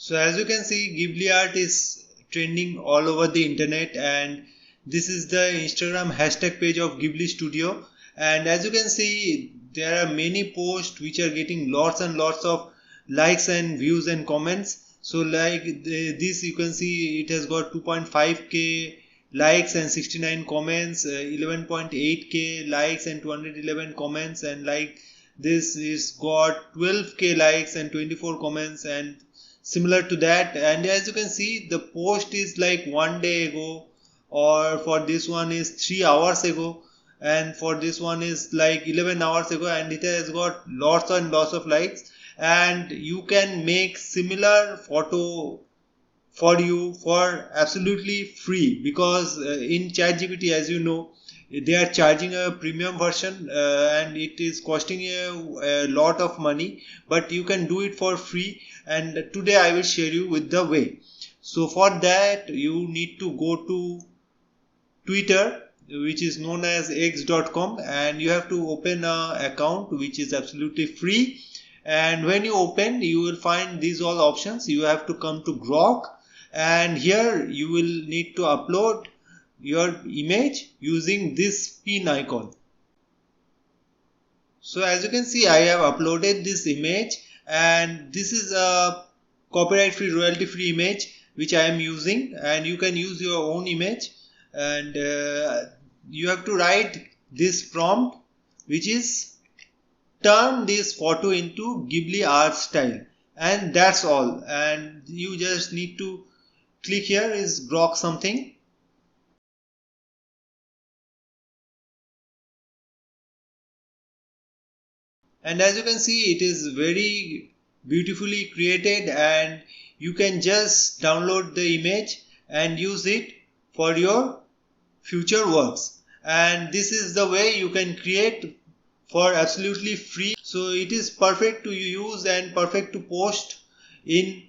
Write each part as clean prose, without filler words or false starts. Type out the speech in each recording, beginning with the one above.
So as you can see, Ghibli art is trending all over the internet, and this is the Instagram hashtag page of Ghibli Studio. And as you can see, there are many posts which are getting lots and lots of likes and views and comments. So like this, you can see it has got 2.5k likes and 69 comments, 11.8k likes and 211 comments, and like this is got 12k likes and 24 comments and similar to that. And as you can see, the post is like 1 day ago, or for this one is 3 hours ago, and for this one is like 11 hours ago, and it has got lots and lots of likes. And you can make similar photo for you for absolutely free, because in ChatGPT, as you know, they are charging a premium version, and it is costing a lot of money, but you can do it for free. And today I will share you with the way. So for that you need to go to Twitter, which is known as x.com, and you have to open an account which is absolutely free. And when you open, you will find these all options. You have to come to Grok, and here you will need to upload your image using this pin icon. So as you can see, I have uploaded this image, and this is a copyright free, royalty free image which I am using, and you can use your own image. And you have to write this prompt, which is turn this photo into Ghibli art style, and that's all. And you just need to click here is Grok something. And as you can see, it is very beautifully created, and you can just download the image and use it for your future works. And this is the way you can create for absolutely free. So it is perfect to use and perfect to post in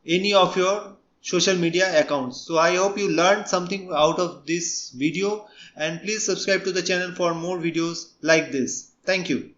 any of your social media accounts. So I hope you learned something out of this video, and please subscribe to the channel for more videos like this. Thank you.